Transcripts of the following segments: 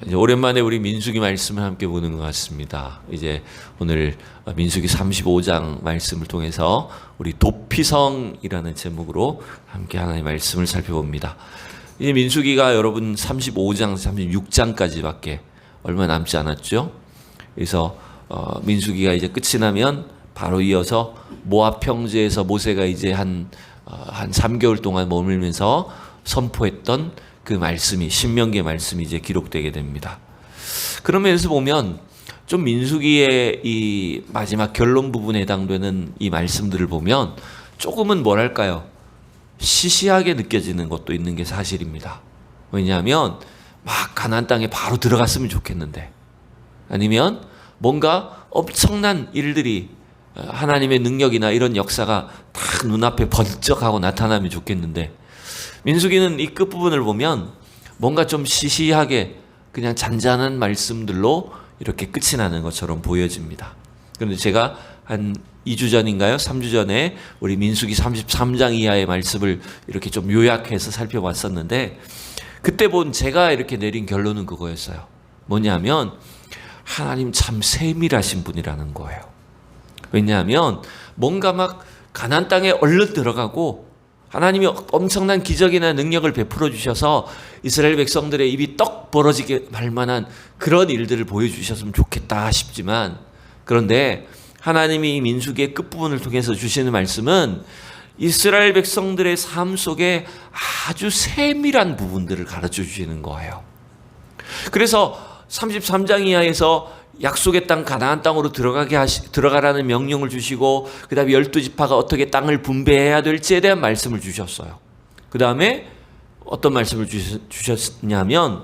이제 오랜만에 우리 민수기 말씀을 함께 보는 것 같습니다. 이제 오늘 민수기 35장 말씀을 통해서 우리 도피성이라는 제목으로 함께 하나님의 말씀을 살펴봅니다. 이제 민수기가 여러분 35장, 36장까지밖에 얼마 남지 않았죠. 그래서 민수기가 이제 끝이 나면 바로 이어서 모압 평지에서 모세가 이제 한 3개월 동안 머물면서 선포했던 그 말씀이 신명기의 말씀이 이제 기록되게 됩니다. 그런 면에서 보면 좀 민수기의 이 마지막 결론 부분에 해당되는 이 말씀들을 보면 조금은 뭐랄까요? 시시하게 느껴지는 것도 있는 게 사실입니다. 왜냐하면 막 가나안 땅에 바로 들어갔으면 좋겠는데, 아니면 뭔가 엄청난 일들이 하나님의 능력이나 이런 역사가 딱 눈앞에 번쩍하고 나타나면 좋겠는데, 민수기는 이 끝부분을 보면 뭔가 좀 시시하게 그냥 잔잔한 말씀들로 이렇게 끝이 나는 것처럼 보여집니다. 그런데 제가 한 2주 전인가요? 3주 전에 우리 민수기 33장 이하의 말씀을 이렇게 좀 요약해서 살펴봤었는데, 그때 본 제가 이렇게 내린 결론은 그거였어요. 뭐냐면 하나님 참 세밀하신 분이라는 거예요. 왜냐하면 뭔가 막 가나안 땅에 얼른 들어가고 하나님이 엄청난 기적이나 능력을 베풀어 주셔서 이스라엘 백성들의 입이 떡 벌어지게 할 만한 그런 일들을 보여주셨으면 좋겠다 싶지만, 그런데 하나님이 이 민수기의 끝부분을 통해서 주시는 말씀은 이스라엘 백성들의 삶 속에 아주 세밀한 부분들을 가르쳐 주시는 거예요. 그래서 33장 이하에서 약속의 땅 가나안 땅으로 들어가라는 명령을 주시고, 그 다음에 12지파가 어떻게 땅을 분배해야 될지에 대한 말씀을 주셨어요. 그 다음에 어떤 말씀을 주셨냐면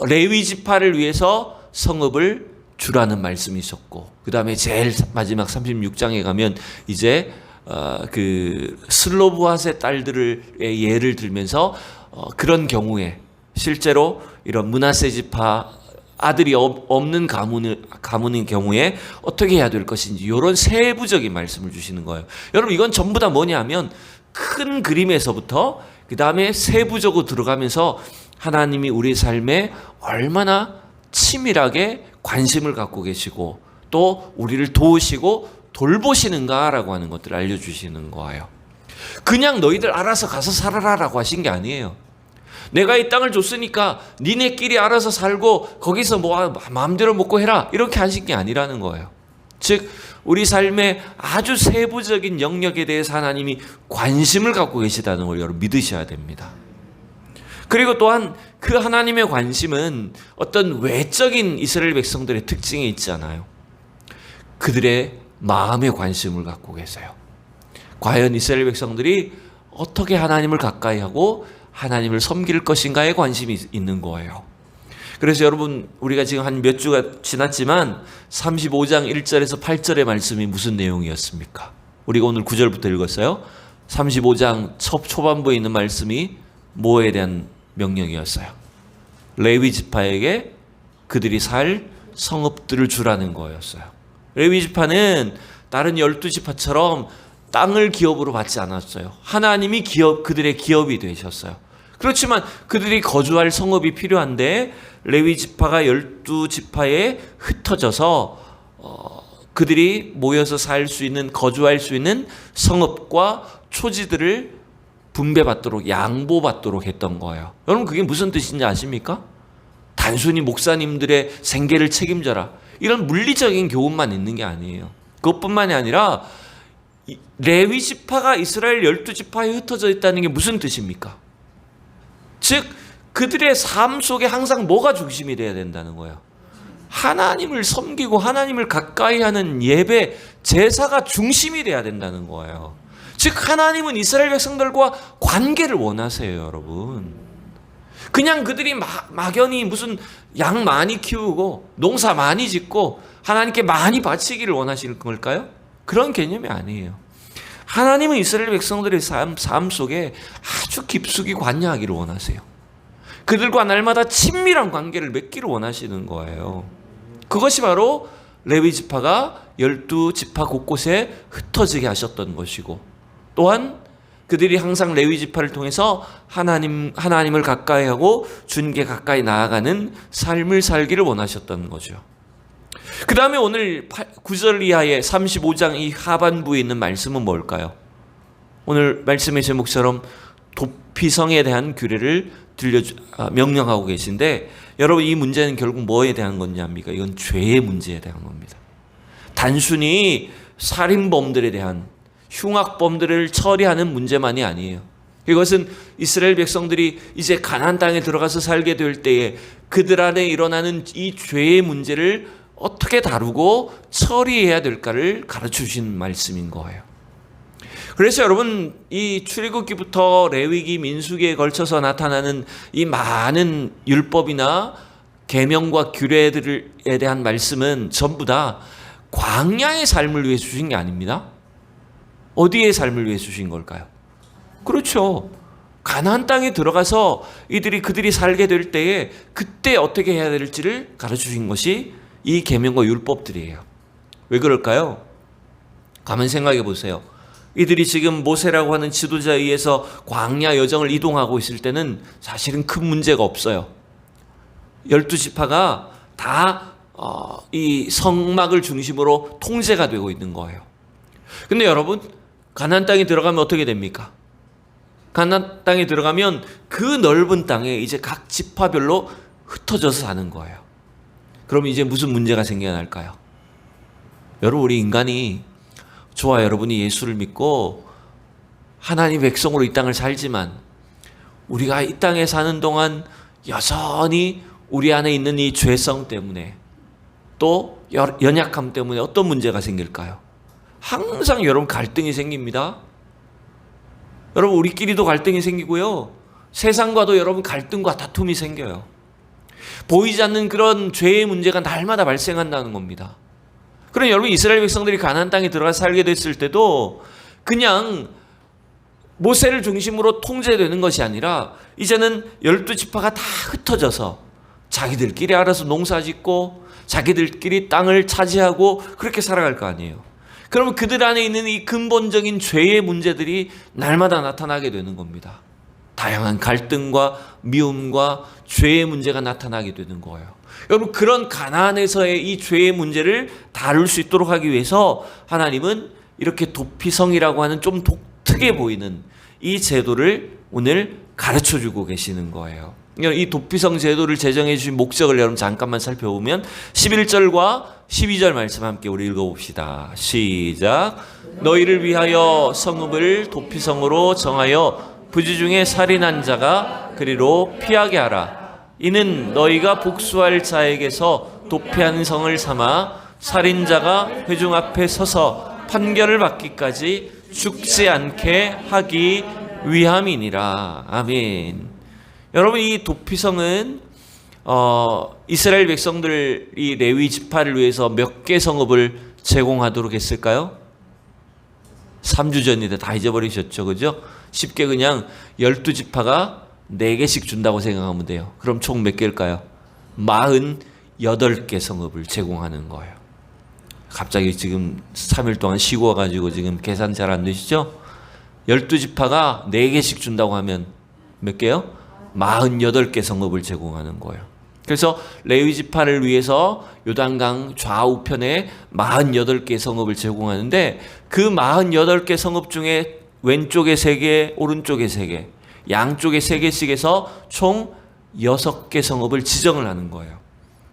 레위 지파를 위해서 성읍을 주라는 말씀이 있었고, 그 다음에 제일 마지막 36장에 가면 이제 그 슬로브핫의 딸들의 예를 들면서 그런 경우에 실제로 이런 므낫세 지파 아들이 없는 가문인 경우에 어떻게 해야 될 것인지 이런 세부적인 말씀을 주시는 거예요. 여러분, 이건 전부 다 뭐냐면 큰 그림에서부터 그 다음에 세부적으로 들어가면서 하나님이 우리 삶에 얼마나 치밀하게 관심을 갖고 계시고 또 우리를 도우시고 돌보시는가라고 하는 것들을 알려주시는 거예요. 그냥 너희들 알아서 가서 살아라라고 하신 게 아니에요. 내가 이 땅을 줬으니까 니네끼리 알아서 살고 거기서 뭐 마음대로 먹고 해라, 이렇게 하신 게 아니라는 거예요. 즉 우리 삶의 아주 세부적인 영역에 대해서 하나님이 관심을 갖고 계시다는 걸 여러분 믿으셔야 됩니다. 그리고 또한 그 하나님의 관심은 어떤 외적인 이스라엘 백성들의 특징이 있잖아요. 그들의 마음에 관심을 갖고 계세요. 과연 이스라엘 백성들이 어떻게 하나님을 가까이 하고 하나님을 섬길 것인가에 관심이 있는 거예요. 그래서 여러분, 우리가 지금 한 몇 주가 지났지만 35장 1절에서 8절의 말씀이 무슨 내용이었습니까? 우리가 오늘 9절부터 읽었어요. 35장 초반부에 있는 말씀이 뭐에 대한 명령이었어요? 레위 지파에게 그들이 살 성읍들을 주라는 거였어요. 레위 지파는 다른 12지파처럼 땅을 기업으로 받지 않았어요. 하나님이 그들의 기업이 되셨어요. 그렇지만 그들이 거주할 성읍이 필요한데 레위 지파가 12지파에 흩어져서 그들이 모여서 살 수 있는, 거주할 수 있는 성읍과 초지들을 분배받도록, 양보받도록 했던 거예요. 여러분, 그게 무슨 뜻인지 아십니까? 단순히 목사님들의 생계를 책임져라, 이런 물리적인 교훈만 있는 게 아니에요. 그것뿐만이 아니라 레위 지파가 이스라엘 12지파에 흩어져 있다는 게 무슨 뜻입니까? 즉 그들의 삶 속에 항상 뭐가 중심이 돼야 된다는 거예요? 하나님을 섬기고 하나님을 가까이 하는 예배, 제사가 중심이 돼야 된다는 거예요. 즉 하나님은 이스라엘 백성들과 관계를 원하세요, 여러분. 그냥 그들이 막연히 무슨 양 많이 키우고 농사 많이 짓고 하나님께 많이 바치기를 원하시는 걸까요? 그런 개념이 아니에요. 하나님은 이스라엘 백성들의 삶 속에 아주 깊숙이 관여하기를 원하세요. 그들과 날마다 친밀한 관계를 맺기를 원하시는 거예요. 그것이 바로 레위 지파가 12지파 곳곳에 흩어지게 하셨던 것이고, 또한 그들이 항상 레위 지파를 통해서 하나님을 가까이 하고 주님께 가까이 나아가는 삶을 살기를 원하셨던 거죠. 그 다음에 오늘 9절 이하의 35장 이 하반부에 있는 말씀은 뭘까요? 오늘 말씀의 제목처럼 도피성에 대한 규례를 명령하고 계신데, 여러분 이 문제는 결국 뭐에 대한 거냐입니까? 이건 죄의 문제에 대한 겁니다. 단순히 살인범들에 대한, 흉악범들을 처리하는 문제만이 아니에요. 이것은 이스라엘 백성들이 이제 가나안 땅에 들어가서 살게 될 때에 그들 안에 일어나는 이 죄의 문제를 어떻게 다루고 처리해야 될까를 가르쳐 주신 말씀인 거예요. 그래서 여러분 이 출애굽기부터 레위기, 민수기에 걸쳐서 나타나는 이 많은 율법이나 계명과 규례들에 대한 말씀은 전부 다 광야의 삶을 위해 주신 게 아닙니다. 어디의 삶을 위해 주신 걸까요? 그렇죠. 가나안 땅에 들어가서 그들이 살게 될 때에 그때 어떻게 해야 될지를 가르쳐 주신 것이 이 계명과 율법들이에요. 왜 그럴까요? 가만 생각해 보세요. 이들이 지금 모세라고 하는 지도자에 의해서 광야 여정을 이동하고 있을 때는 사실은 큰 문제가 없어요. 12지파가 다 이 성막을 중심으로 통제가 되고 있는 거예요. 근데 여러분, 가나안 땅에 들어가면 어떻게 됩니까? 가나안 땅에 들어가면 그 넓은 땅에 이제 각 지파별로 흩어져서 사는 거예요. 그럼 이제 무슨 문제가 생겨날까요? 여러분, 우리 인간이 저와 여러분이 예수를 믿고 하나님 백성으로 이 땅을 살지만 우리가 이 땅에 사는 동안 여전히 우리 안에 있는 이 죄성 때문에 또 연약함 때문에 어떤 문제가 생길까요? 항상 여러분 갈등이 생깁니다. 여러분 우리끼리도 갈등이 생기고요. 세상과도 여러분 갈등과 다툼이 생겨요. 보이지 않는 그런 죄의 문제가 날마다 발생한다는 겁니다. 그럼 여러분 이스라엘 백성들이 가나안 땅에 들어가 살게 됐을 때도 그냥 모세를 중심으로 통제되는 것이 아니라 이제는 12지파가 다 흩어져서 자기들끼리 알아서 농사짓고 자기들끼리 땅을 차지하고 그렇게 살아갈 거 아니에요. 그러면 그들 안에 있는 이 근본적인 죄의 문제들이 날마다 나타나게 되는 겁니다. 다양한 갈등과 미움과 죄의 문제가 나타나게 되는 거예요. 여러분 그런 가나안에서의 이 죄의 문제를 다룰 수 있도록 하기 위해서 하나님은 이렇게 도피성이라고 하는 좀 독특해 보이는 이 제도를 오늘 가르쳐주고 계시는 거예요. 이 도피성 제도를 제정해 주신 목적을 여러분 잠깐만 살펴보면 11절과 12절 말씀 함께 우리 읽어봅시다. 시작. 너희를 위하여 성읍을 도피성으로 정하여 부지 중에 살인한 자가 그리로 피하게 하라. 이는 너희가 복수할 자에게서 도피한 성을 삼아 살인자가 회중 앞에 서서 판결을 받기까지 죽지 않게 하기 위함이니라. 아멘. 여러분 이 도피성은 이스라엘 백성들이 레위 지파를 위해서 몇 개 성읍을 제공하도록 했을까요? 3주 전인데 다 잊어버리셨죠, 그죠? 쉽게 그냥 12지파가 4개씩 준다고 생각하면 돼요. 그럼 총 몇 개일까요? 48개 성읍을 제공하는 거예요. 갑자기 지금 3일 동안 쉬고 와가지고 지금 계산 잘 안 되시죠? 12지파가 4개씩 준다고 하면 몇 개요? 48개 성읍을 제공하는 거예요. 그래서 레위 지파를 위해서 요단강 좌우편에 48개 성읍을 제공하는데 그 48개 성읍 중에 왼쪽에 3개, 오른쪽에 3개, 양쪽에 3개씩 해서 총 6개 성읍을 지정을 하는 거예요.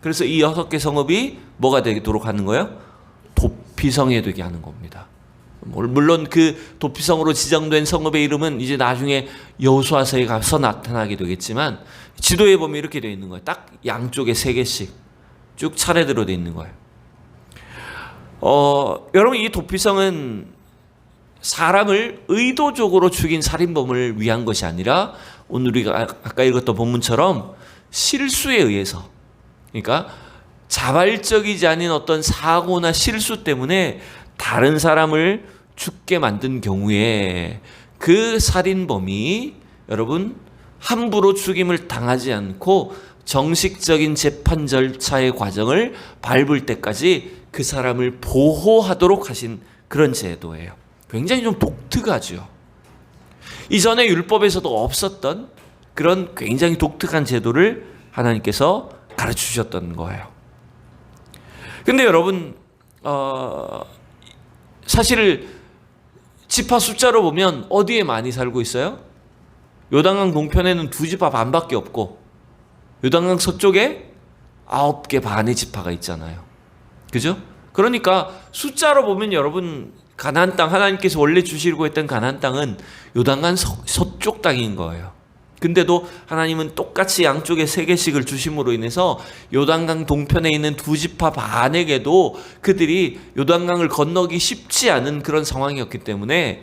그래서 이 6개 성읍이 뭐가 되도록 하는 거예요? 도피성이 되게 하는 겁니다. 물론 그 도피성으로 지정된 성읍의 이름은 이제 나중에 여호수아서에 가서 나타나게 되겠지만 지도에 보면 이렇게 되어 있는 거예요. 딱 양쪽에 3개씩 쭉 차례대로 되어 있는 거예요. 여러분 이 도피성은 사람을 의도적으로 죽인 살인범을 위한 것이 아니라 오늘 우리가 아까 읽었던 본문처럼 실수에 의해서, 그러니까 자발적이지 않은 어떤 사고나 실수 때문에 다른 사람을 죽게 만든 경우에 그 살인범이 여러분 함부로 죽임을 당하지 않고 정식적인 재판 절차의 과정을 밟을 때까지 그 사람을 보호하도록 하신 그런 제도예요. 굉장히 좀 독특하죠. 이전에 율법에서도 없었던 그런 굉장히 독특한 제도를 하나님께서 가르쳐 주셨던 거예요. 근데 여러분, 사실 지파 숫자로 보면 어디에 많이 살고 있어요? 요단강 동편에는 2지파 반밖에 없고 요단강 서쪽에 9개 반의 지파가 있잖아요. 그죠? 그러니까 숫자로 보면 여러분, 가나안 땅, 하나님께서 원래 주시려고 했던 가나안 땅은 요단강 서쪽 땅인 거예요. 근데도 하나님은 똑같이 양쪽에 3개씩을 주심으로 인해서 요단강 동편에 있는 2지파 반에게도 그들이 요단강을 건너기 쉽지 않은 그런 상황이었기 때문에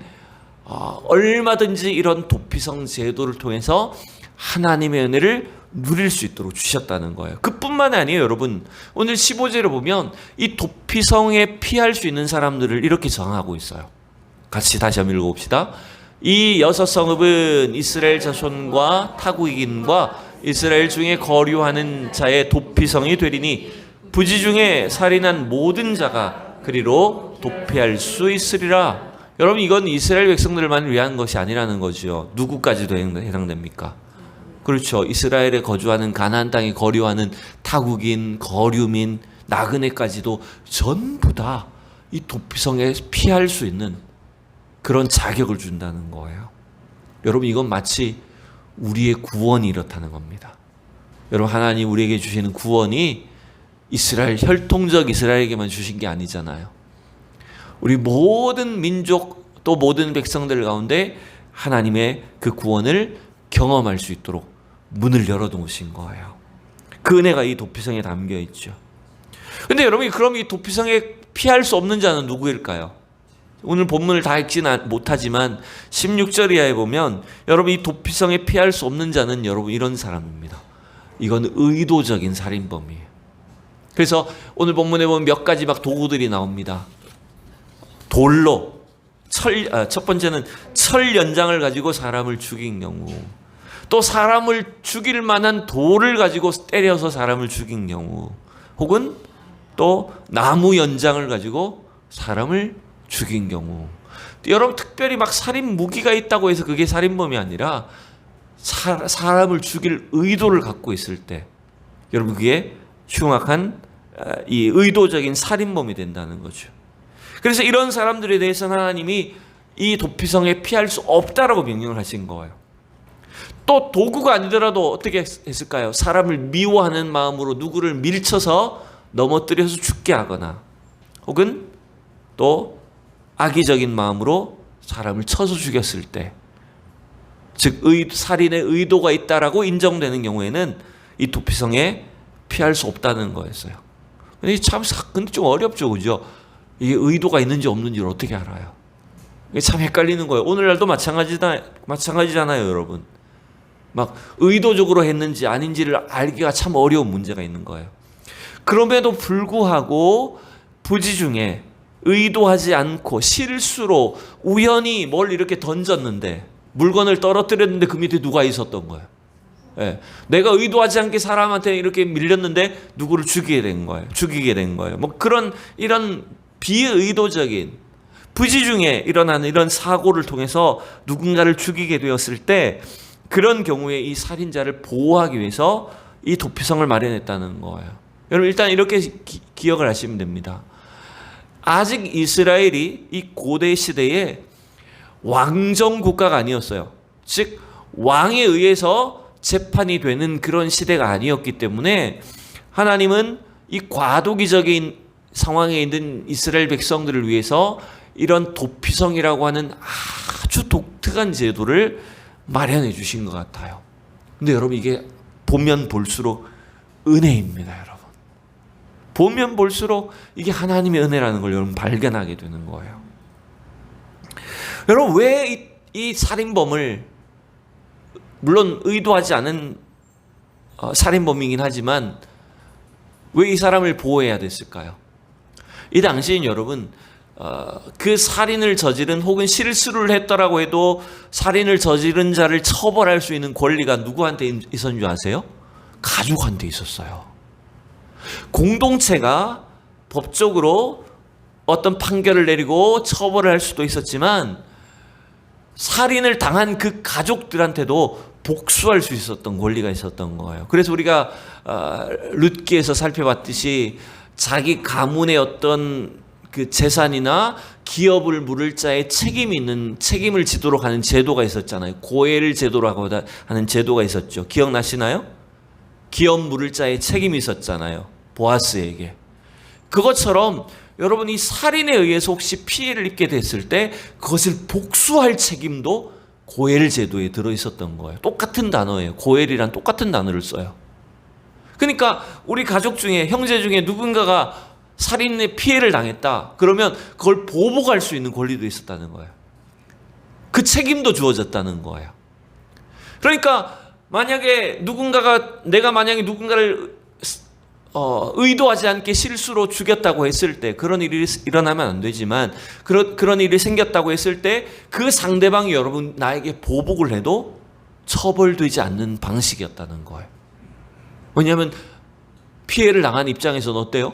얼마든지 이런 도피성 제도를 통해서 하나님의 은혜를 누릴 수 있도록 주셨다는 거예요. 그뿐만 아니에요, 여러분. 오늘 15절을 보면 이 도피성에 피할 수 있는 사람들을 이렇게 정하고 있어요. 같이 다시 한번 읽어봅시다. 이 6 성읍은 이스라엘 자손과 타국인과 이스라엘 중에 거류하는 자의 도피성이 되리니 부지 중에 살인한 모든 자가 그리로 도피할 수 있으리라. 여러분, 이건 이스라엘 백성들만 위한 것이 아니라는 거죠. 누구까지도 해당됩니까? 그렇죠. 이스라엘에 거주하는 가나안 땅에 거류하는 타국인, 거류민, 나그네까지도 전부 다 이 도피성에 피할 수 있는 그런 자격을 준다는 거예요. 여러분, 이건 마치 우리의 구원이 이렇다는 겁니다. 여러분, 하나님 우리에게 주시는 구원이 이스라엘, 혈통적 이스라엘에게만 주신 게 아니잖아요. 우리 모든 민족 또 모든 백성들 가운데 하나님의 그 구원을 경험할 수 있도록 문을 열어놓으신 거예요. 그 은혜가 이 도피성에 담겨 있죠. 근데 여러분이 그럼 이 도피성에 피할 수 없는 자는 누구일까요? 오늘 본문을 다 읽지는 못하지만 16절 이하에 보면 여러분, 이 도피성에 피할 수 없는 자는 여러분 이런 사람입니다. 이건 의도적인 살인범이에요. 그래서 오늘 본문에 보면 몇 가지 막 도구들이 나옵니다. 돌로 첫 번째는 철 연장을 가지고 사람을 죽인 경우, 또 사람을 죽일 만한 돌을 가지고 때려서 사람을 죽인 경우, 혹은 또 나무 연장을 가지고 사람을 죽인 경우. 여러분, 특별히 막 살인 무기가 있다고 해서 그게 살인범이 아니라 사람을 죽일 의도를 갖고 있을 때 여러분, 그게 흉악한 이 의도적인 살인범이 된다는 거죠. 그래서 이런 사람들에 대해서는 하나님이 이 도피성에 피할 수 없다라고 명령을 하신 거예요. 또 도구가 아니더라도 어떻게 했을까요? 사람을 미워하는 마음으로 누구를 밀쳐서 넘어뜨려서 죽게 하거나, 혹은 또 악의적인 마음으로 사람을 쳐서 죽였을 때, 즉 살인의 의도가 있다라고 인정되는 경우에는 이 도피성에 피할 수 없다는 거였어요. 근데 근데 좀 어렵죠, 그죠? 이게 의도가 있는지 없는지를 어떻게 알아요? 이게 참 헷갈리는 거예요. 오늘날도 마찬가지잖아요, 여러분. 막 의도적으로 했는지 아닌지를 알기가 참 어려운 문제가 있는 거예요. 그럼에도 불구하고 부지 중에 의도하지 않고 실수로 우연히 뭘 이렇게 던졌는데, 물건을 떨어뜨렸는데 그 밑에 누가 있었던 거예요. 예. 내가 의도하지 않게 사람한테 이렇게 밀렸는데 누구를 죽이게 된 거예요. 뭐 이런 비의도적인 부지 중에 일어나는 이런 사고를 통해서 누군가를 죽이게 되었을 때, 그런 경우에 이 살인자를 보호하기 위해서 이 도피성을 마련했다는 거예요. 여러분, 일단 이렇게 기억을 하시면 됩니다. 아직 이스라엘이 이 고대 시대에 왕정 국가가 아니었어요. 즉 왕에 의해서 재판이 되는 그런 시대가 아니었기 때문에 하나님은 이 과도기적인 상황에 있는 이스라엘 백성들을 위해서 이런 도피성이라고 하는 아주 독특한 제도를 마련해 주신 것 같아요. 근데 여러분, 이게 보면 볼수록 은혜입니다, 여러분. 보면 볼수록 이게 하나님의 은혜라는 걸 여러분 발견하게 되는 거예요. 여러분, 왜 이 살인범을, 물론 의도하지 않은 살인범이긴 하지만 왜 이 사람을 보호해야 됐을까요? 이 당시엔 여러분, 그 살인을 저지른 혹은 실수를 했더라고 해도 살인을 저지른 자를 처벌할 수 있는 권리가 누구한테 있었는 줄 아세요? 가족한테 있었어요. 공동체가 법적으로 어떤 판결을 내리고 처벌을 할 수도 있었지만, 살인을 당한 그 가족들한테도 복수할 수 있었던 권리가 있었던 거예요. 그래서 우리가 룻기에서 살펴봤듯이 자기 가문의 어떤 그 재산이나 기업을 물을 자의 책임을 지도록 하는 제도가 있었잖아요. 고해를 제도라고 하는 제도가 있었죠. 기억나시나요? 기업 물을 자의 책임이 있었잖아요. 보아스에게. 그것처럼 여러분, 이 살인에 의해서 혹시 피해를 입게 됐을 때 그것을 복수할 책임도 고엘 제도에 들어있었던 거예요. 똑같은 단어예요. 고엘이란 똑같은 단어를 써요. 그러니까 우리 가족 중에, 형제 중에 누군가가 살인의 피해를 당했다. 그러면 그걸 보복할 수 있는 권리도 있었다는 거예요. 그 책임도 주어졌다는 거예요. 그러니까 내가 만약에 누군가를 의도하지 않게 실수로 죽였다고 했을 때, 그런 일이 일어나면 안 되지만 그런 일이 생겼다고 했을 때 그 상대방이 여러분 나에게 보복을 해도 처벌되지 않는 방식이었다는 거예요. 왜냐하면 피해를 당한 입장에서는 어때요?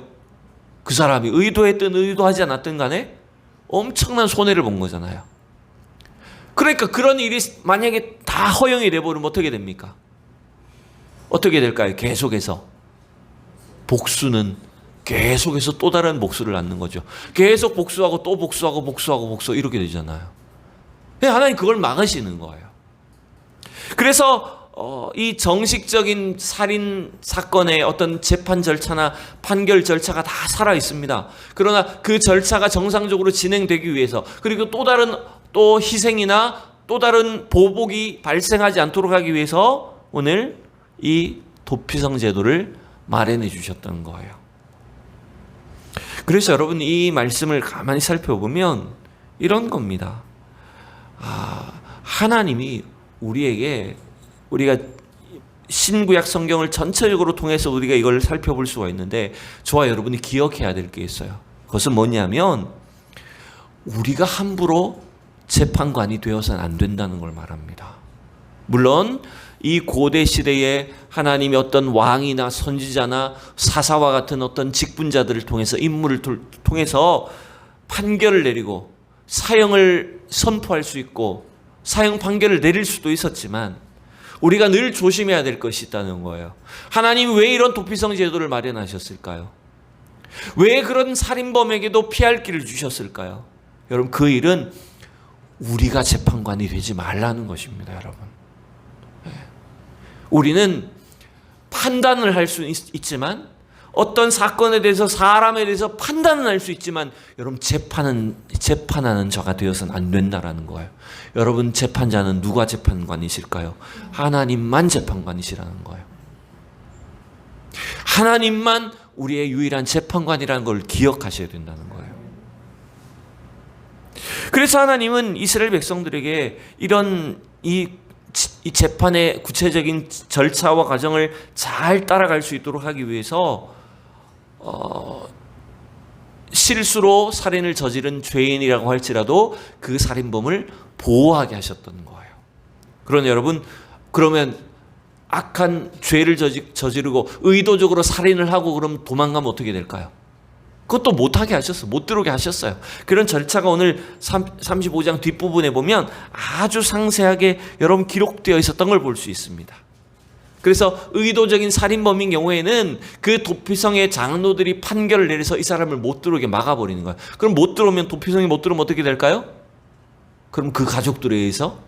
그 사람이 의도했든 의도하지 않았든 간에 엄청난 손해를 본 거잖아요. 그러니까 그런 일이 만약에 다 허용이 돼버리면 어떻게 됩니까? 어떻게 될까요? 계속해서 복수는 계속해서 또 다른 복수를 낳는 거죠. 계속 복수하고 또 복수하고 복수 이렇게 되잖아요. 하나님 그걸 막으시는 거예요. 그래서 이 정식적인 살인 사건의 어떤 재판 절차나 판결 절차가 다 살아 있습니다. 그러나 그 절차가 정상적으로 진행되기 위해서, 그리고 또 다른 희생이나 또 다른 보복이 발생하지 않도록 하기 위해서 오늘 이 도피성 제도를 마련해 주셨던 거예요. 그래서 여러분, 이 말씀을 가만히 살펴보면 이런 겁니다. 하나님이 우리가 신구약 성경을 전체적으로 통해서 우리가 이걸 살펴볼 수가 있는데, 저와 여러분이 기억해야 될 게 있어요. 그것은 뭐냐면 우리가 함부로 재판관이 되어서는 안 된다는 걸 말합니다. 물론 이 고대 시대에 하나님의 어떤 왕이나 선지자나 사사와 같은 어떤 직분자들을 통해서, 인물을 통해서 판결을 내리고 사형을 선포할 수 있고 사형 판결을 내릴 수도 있었지만, 우리가 늘 조심해야 될 것이 있다는 거예요. 하나님이 왜 이런 도피성 제도를 마련하셨을까요? 왜 그런 살인범에게도 피할 길을 주셨을까요? 여러분, 그 일은 우리가 재판관이 되지 말라는 것입니다, 여러분. 우리는 판단을 할 수 있지만, 어떤 사건에 대해서, 사람에 대해서 판단은 할 수 있지만, 여러분, 재판하는 자가 되어서는 안 된다라는 거예요. 여러분, 재판자는 누가 재판관이실까요? 하나님만 재판관이시라는 거예요. 하나님만 우리의 유일한 재판관이라는 걸 기억하셔야 된다는 거예요. 그래서 하나님은 이스라엘 백성들에게 이런 이 재판의 구체적인 절차와 과정을 잘 따라갈 수 있도록 하기 위해서 실수로 살인을 저지른 죄인이라고 할지라도 그 살인범을 보호하게 하셨던 거예요. 그러나 여러분, 그러면 악한 죄를 저지르고 의도적으로 살인을 하고 그럼 도망가면 어떻게 될까요? 그것도 못하게 하셨어요. 못 들어오게 하셨어요. 그런 절차가 오늘 35장 뒷부분에 보면 아주 상세하게 여러분 기록되어 있었던 걸 볼 수 있습니다. 그래서 의도적인 살인범인 경우에는 그 도피성의 장로들이 판결을 내려서 이 사람을 못 들어오게 막아버리는 거예요. 그럼 못 들어오면, 도피성이 못 들어오면 어떻게 될까요? 그럼 그 가족들에 의해서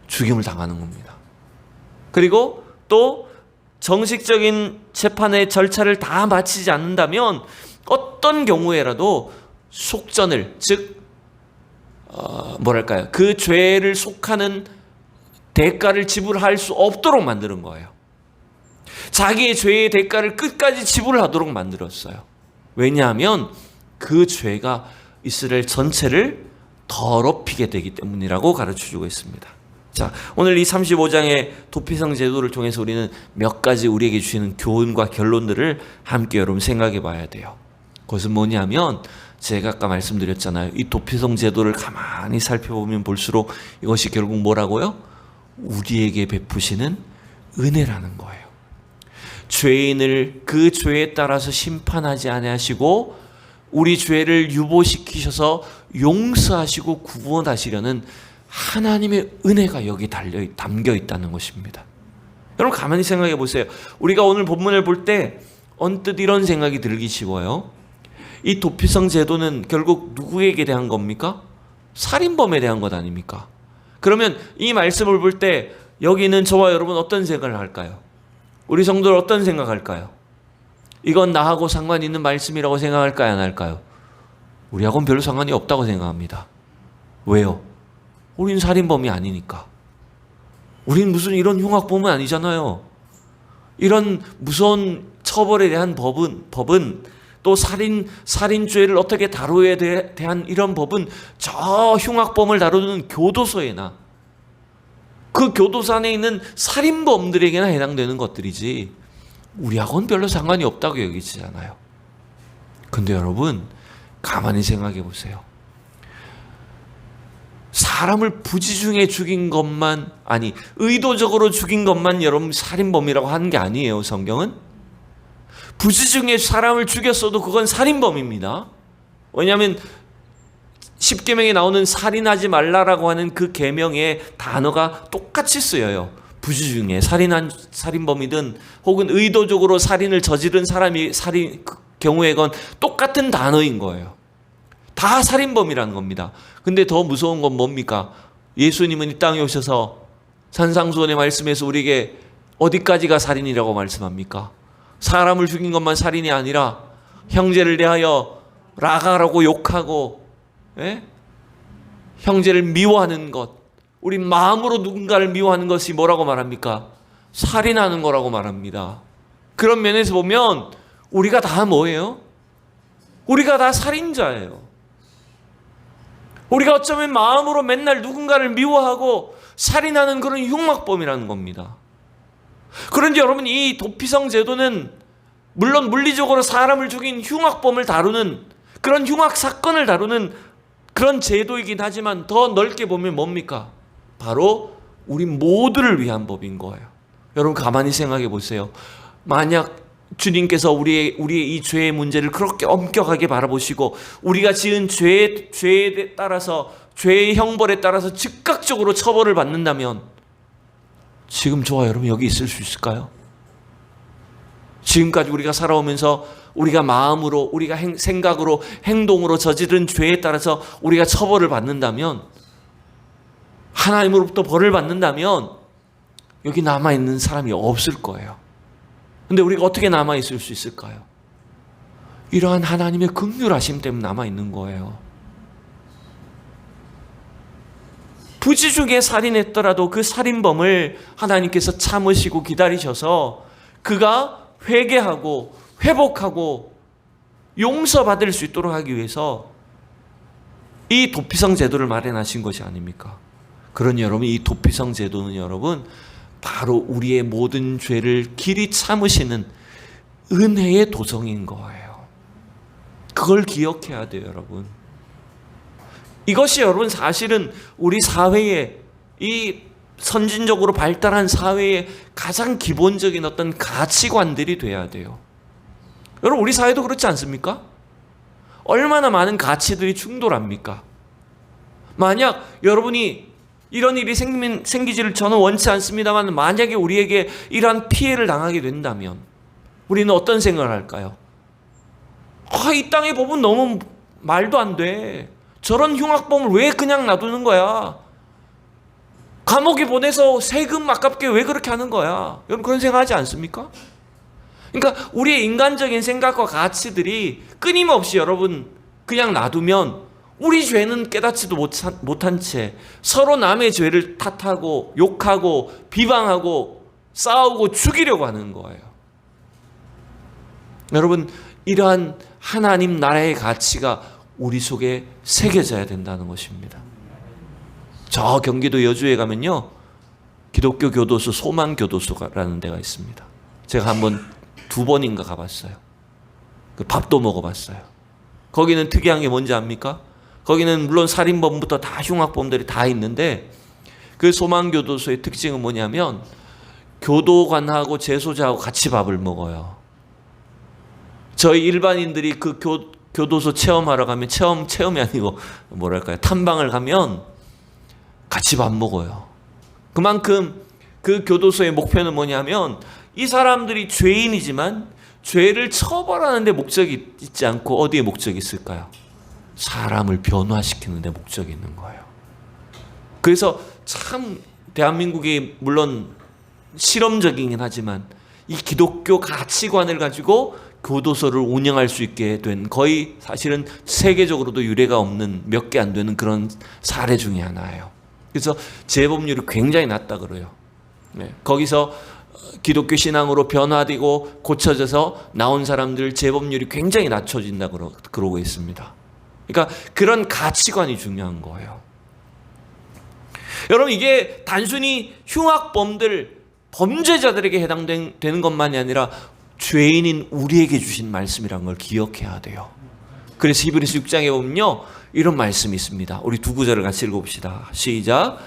죽임을 당하는 겁니다. 그리고 또 정식적인 재판의 절차를 다 마치지 않는다면 어떤 경우에라도 속전을, 즉 그 죄를 속하는 대가를 지불할 수 없도록 만드는 거예요. 자기의 죄의 대가를 끝까지 지불하도록 만들었어요. 왜냐하면 그 죄가 이스라엘 전체를 더럽히게 되기 때문이라고 가르쳐주고 있습니다. 자, 오늘 이 35장의 도피성 제도를 통해서 우리는 몇 가지 우리에게 주시는 교훈과 결론들을 함께 여러분 생각해 봐야 돼요. 그것은 뭐냐면, 제가 아까 말씀드렸잖아요. 이 도피성 제도를 가만히 살펴보면 볼수록 이것이 결국 뭐라고요? 우리에게 베푸시는 은혜라는 거예요. 죄인을 그 죄에 따라서 심판하지 아니하시고 우리 죄를 유보시키셔서 용서하시고 구원하시려는 하나님의 은혜가 여기 담겨 있다는 것입니다. 여러분 가만히 생각해 보세요. 우리가 오늘 본문을 볼 때 언뜻 이런 생각이 들기 쉬워요. 이 도피성 제도는 결국 누구에게 대한 겁니까? 살인범에 대한 것 아닙니까? 그러면 이 말씀을 볼 때 여기는 저와 여러분 어떤 생각을 할까요? 우리 성도들 어떤 생각할까요? 이건 나하고 상관 있는 말씀이라고 생각할까요? 안 할까요? 우리하고는 별로 상관이 없다고 생각합니다. 왜요? 우린 살인범이 아니니까. 우린 무슨 이런 흉악범은 아니잖아요. 이런 무서운 처벌에 대한 법은 또 살인죄를 어떻게 다루어야 대한 이런 법은 저 흉악범을 다루는 교도소에나 그 교도소 안에 있는 살인범들에게나 해당되는 것들이지 우리하고는 별로 상관이 없다고 여기지잖아요. 근데 여러분 가만히 생각해 보세요. 사람을 부지중에 죽인 것만 의도적으로 죽인 것만 여러분 살인범이라고 하는 게 아니에요. 성경은 부지중에 사람을 죽였어도 그건 살인범입니다. 왜냐하면 10계명에 나오는 살인하지 말라라고 하는 그 계명의 단어가 똑같이 쓰여요. 부지중에 살인범이든 혹은 의도적으로 살인을 저지른 사람이 경우에건 똑같은 단어인 거예요. 다 살인범이라는 겁니다. 근데 더 무서운 건 뭡니까? 예수님은 이 땅에 오셔서 산상수훈의 말씀에서 우리에게 어디까지가 살인이라고 말씀합니까? 사람을 죽인 것만 살인이 아니라 형제를 대하여 라가라고 욕하고 형제를 미워하는 것, 우리 마음으로 누군가를 미워하는 것이 뭐라고 말합니까? 살인하는 거라고 말합니다. 그런 면에서 보면 우리가 다 뭐예요? 우리가 다 살인자예요. 우리가 어쩌면 마음으로 맨날 누군가를 미워하고 살인하는 그런 흉악범이라는 겁니다. 그런데 여러분 이 도피성 제도는 물론 물리적으로 사람을 죽인 흉악범을 다루는 그런 흉악 사건을 다루는 그런 제도이긴 하지만 더 넓게 보면 뭡니까? 바로 우리 모두를 위한 법인 거예요. 여러분 가만히 생각해 보세요. 만약 주님께서 우리의 이 죄의 문제를 그렇게 엄격하게 바라보시고 우리가 지은 죄에 따라서 죄의 형벌에 따라서 즉각적으로 처벌을 받는다면 지금 저와 여러분 여기 있을 수 있을까요? 지금까지 우리가 살아오면서 우리가 마음으로 우리가 생각으로 행동으로 저지른 죄에 따라서 우리가 처벌을 받는다면 하나님으로부터 벌을 받는다면 여기 남아있는 사람이 없을 거예요. 근데 우리가 어떻게 남아있을 수 있을까요? 이러한 하나님의 긍휼하심 때문에 남아있는 거예요. 부지중에 살인했더라도 그 살인범을 하나님께서 참으시고 기다리셔서 그가 회개하고 회복하고 용서받을 수 있도록 하기 위해서 이 도피성 제도를 마련하신 것이 아닙니까? 그러니 여러분 이 도피성 제도는 여러분 바로 우리의 모든 죄를 길이 참으시는 은혜의 도성인 거예요. 그걸 기억해야 돼요, 여러분. 이것이 여러분 사실은 우리 사회에 이 선진적으로 발달한 사회의 가장 기본적인 어떤 가치관들이 돼야 돼요. 여러분 우리 사회도 그렇지 않습니까? 얼마나 많은 가치들이 충돌합니까? 만약 여러분이 이런 일이 생기지를 저는 원치 않습니다만 만약에 우리에게 이러한 피해를 당하게 된다면 우리는 어떤 생각을 할까요? 이 땅의 법은 너무 말도 안 돼. 저런 흉악범을 왜 그냥 놔두는 거야? 감옥에 보내서 세금 아깝게 왜 그렇게 하는 거야? 여러분 그런 생각하지 않습니까? 그러니까 우리의 인간적인 생각과 가치들이 끊임없이 여러분 그냥 놔두면 우리 죄는 깨닫지도 못한 채 서로 남의 죄를 탓하고 욕하고 비방하고 싸우고 죽이려고 하는 거예요. 여러분 이러한 하나님 나라의 가치가 우리 속에 새겨져야 된다는 것입니다. 저 경기도 여주에 가면요 기독교 교도소 소망교도소라는 데가 있습니다. 제가 한번 2번인가 가봤어요. 그 밥도 먹어봤어요. 거기는 특이한 게 뭔지 압니까? 거기는 물론 살인범부터 다 흉악범들이 다 있는데 그 소망교도소의 특징은 뭐냐면 교도관하고 재소자하고 같이 밥을 먹어요. 저희 일반인들이 그 교도소 체험하러 가면 체험이 아니고 뭐랄까요 탐방을 가면 같이 밥 먹어요. 그만큼 그 교도소의 목표는 뭐냐면 이 사람들이 죄인이지만 죄를 처벌하는 데 목적이 있지 않고 어디에 목적이 있을까요? 사람을 변화시키는 데 목적이 있는 거예요. 그래서 참 대한민국이 물론 실험적이긴 하지만 이 기독교 가치관을 가지고 교도소를 운영할 수 있게 된 거의 사실은 세계적으로도 유례가 없는 몇 개 안 되는 그런 사례 중에 하나예요. 그래서 재범률이 굉장히 낮다 그래요. 네, 거기서 기독교 신앙으로 변화되고 고쳐져서 나온 사람들 재범률이 굉장히 낮춰진다 그러고 있습니다. 그러니까 그런 가치관이 중요한 거예요. 여러분, 이게 단순히 흉악범들, 범죄자들에게 해당되는 것만이 아니라 죄인인 우리에게 주신 말씀이라는 걸 기억해야 돼요. 그래서 히브리서 6장에 보면요, 이런 말씀이 있습니다. 우리 두 구절을 같이 읽어봅시다. 시작.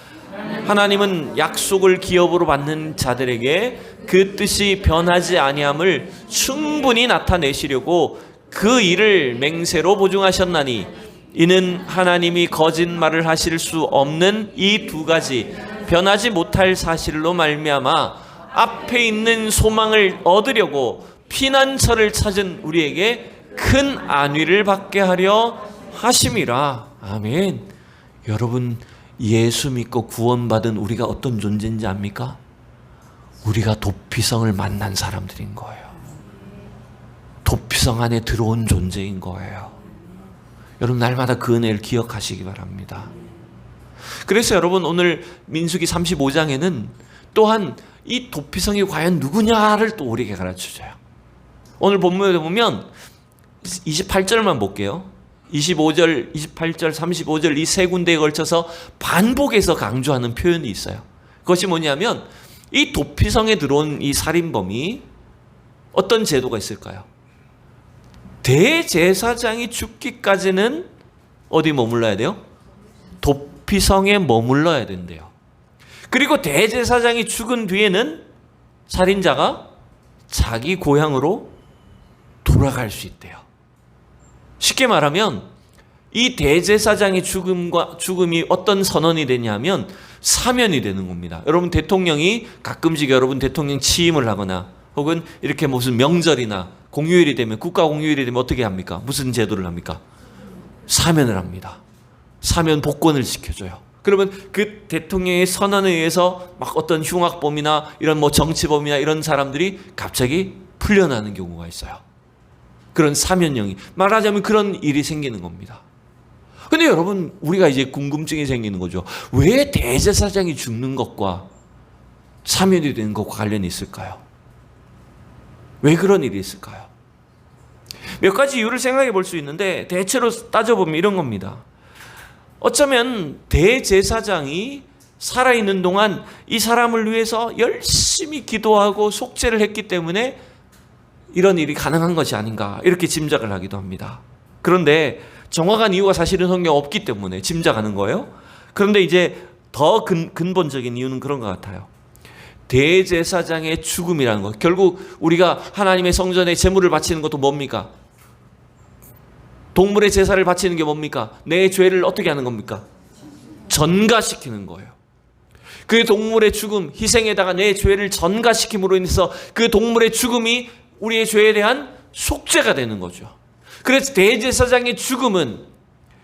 하나님은 약속을 기업으로 받는 자들에게 그 뜻이 변하지 아니함을 충분히 나타내시려고 그 일을 맹세로 보증하셨나니 이는 하나님이 거짓말을 하실 수 없는 이 두 가지 변하지 못할 사실로 말미암아 앞에 있는 소망을 얻으려고 피난처를 찾은 우리에게 큰 안위를 받게 하려 하심이라. 아멘. 여러분, 예수 믿고 구원받은 우리가 어떤 존재인지 압니까? 우리가 도피성을 만난 사람들인 거예요. 도피성 안에 들어온 존재인 거예요. 여러분, 날마다 그 은혜를 기억하시기 바랍니다. 그래서 여러분, 오늘 민수기 35장에는 또한 이 도피성이 과연 누구냐를 또 우리에게 가르쳐줘요. 오늘 본문에 보면 28절만 볼게요. 25절, 28절, 35절 이 세 군데에 걸쳐서 반복해서 강조하는 표현이 있어요. 그것이 뭐냐면 이 도피성에 들어온 이 살인범이 어떤 제도가 있을까요? 대제사장이 죽기까지는 어디 머물러야 돼요? 도피성에 머물러야 된대요. 그리고 대제사장이 죽은 뒤에는 살인자가 자기 고향으로 돌아갈 수 있대요. 쉽게 말하면 이 대제사장의 죽음이 어떤 선언이 되냐면 사면이 되는 겁니다. 여러분, 대통령이 가끔씩 여러분 대통령 취임을 하거나 혹은 이렇게 무슨 명절이나 공휴일이 되면, 국가 공휴일이 되면 어떻게 합니까? 무슨 제도를 합니까? 사면을 합니다. 사면 복권을 지켜줘요. 그러면 그 대통령의 선언에 의해서 막 어떤 흉악범이나 이런 뭐 정치범이나 이런 사람들이 갑자기 풀려나는 경우가 있어요. 그런 사면령이, 말하자면 그런 일이 생기는 겁니다. 근데 여러분, 우리가 이제 궁금증이 생기는 거죠. 왜 대제사장이 죽는 것과 사면이 되는 것과 관련이 있을까요? 왜 그런 일이 있을까요? 몇 가지 이유를 생각해 볼 수 있는데 대체로 따져보면 이런 겁니다. 어쩌면 대제사장이 살아있는 동안 이 사람을 위해서 열심히 기도하고 속죄를 했기 때문에 이런 일이 가능한 것이 아닌가, 이렇게 짐작을 하기도 합니다. 그런데 정확한 이유가 사실은 성경에 없기 때문에 짐작하는 거예요. 그런데 이제 더 근본적인 이유는 그런 것 같아요. 대제사장의 죽음이라는 것, 결국 우리가 하나님의 성전에 제물을 바치는 것도 뭡니까? 동물의 제사를 바치는 게 뭡니까? 내 죄를 어떻게 하는 겁니까? 전가시키는 거예요. 그 동물의 죽음, 희생에다가 내 죄를 전가시킴으로 인해서 그 동물의 죽음이 우리의 죄에 대한 속죄가 되는 거죠. 그래서 대제사장의 죽음은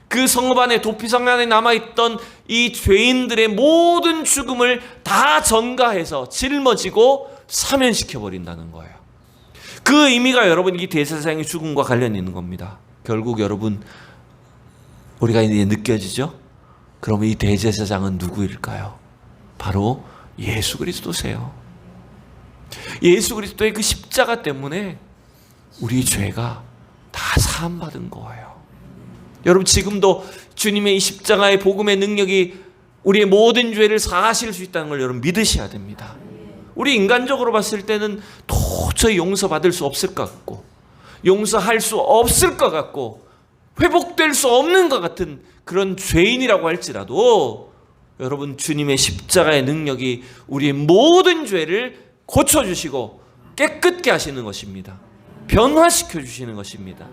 그 성읍 안에, 도피성 안에 남아있던 이 죄인들의 모든 죽음을 다 전가해서 짊어지고 사면시켜버린다는 거예요. 그 의미가 여러분, 이 대제사장의 죽음과 관련이 있는 겁니다. 결국 여러분, 우리가 이제 느껴지죠? 그러면 이 대제사장은 누구일까요? 바로 예수 그리스도세요. 예수 그리스도의 그 십자가 때문에 우리 죄가 다 사함받은 거예요. 여러분, 지금도 주님의 이 십자가의 복음의 능력이 우리의 모든 죄를 사하실 수 있다는 걸 여러분 믿으셔야 됩니다. 우리 인간적으로 봤을 때는 도저히 용서받을 수 없을 것 같고, 용서할 수 없을 것 같고, 회복될 수 없는 것 같은 그런 죄인이라고 할지라도 여러분, 주님의 십자가의 능력이 우리의 모든 죄를 고쳐주시고 깨끗게 하시는 것입니다. 변화시켜 주시는 것입니다.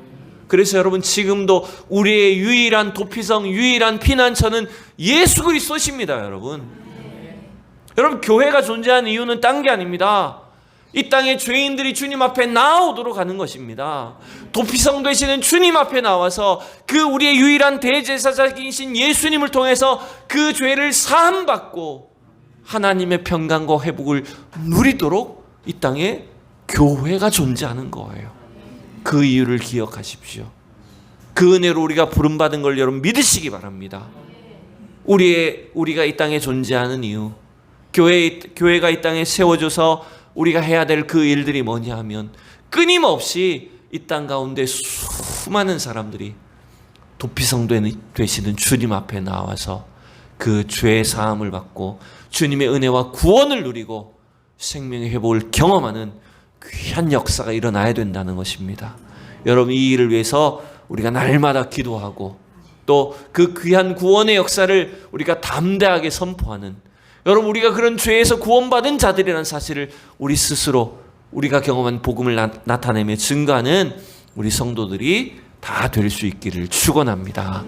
그래서 여러분 지금도 우리의 유일한 도피성, 유일한 피난처는 예수 그리스도십니다. 여러분 교회가 존재하는 이유는 딴 게 아닙니다. 이 땅의 죄인들이 주님 앞에 나오도록 하는 것입니다. 도피성 되시는 주님 앞에 나와서 그 우리의 유일한 대제사장이신 예수님을 통해서 그 죄를 사함받고 하나님의 평강과 회복을 누리도록 이 땅에 교회가 존재하는 거예요. 그 이유를 기억하십시오. 그 은혜로 우리가 부름받은 걸 여러분 믿으시기 바랍니다. 우리가 이 땅에 존재하는 이유, 교회가 이 땅에 세워져서 우리가 해야 될 그 일들이 뭐냐 하면 끊임없이 이 땅 가운데 수많은 사람들이 도피성 되시는 주님 앞에 나와서 그 죄의 사함을 받고 주님의 은혜와 구원을 누리고 생명의 회복을 경험하는 귀한 역사가 일어나야 된다는 것입니다. 여러분 이 일을 위해서 우리가 날마다 기도하고 또 그 귀한 구원의 역사를 우리가 담대하게 선포하는, 여러분 우리가 그런 죄에서 구원받은 자들이라는 사실을 우리 스스로 우리가 경험한 복음을 나타내며 증거하는 우리 성도들이 다 될 수 있기를 축원합니다.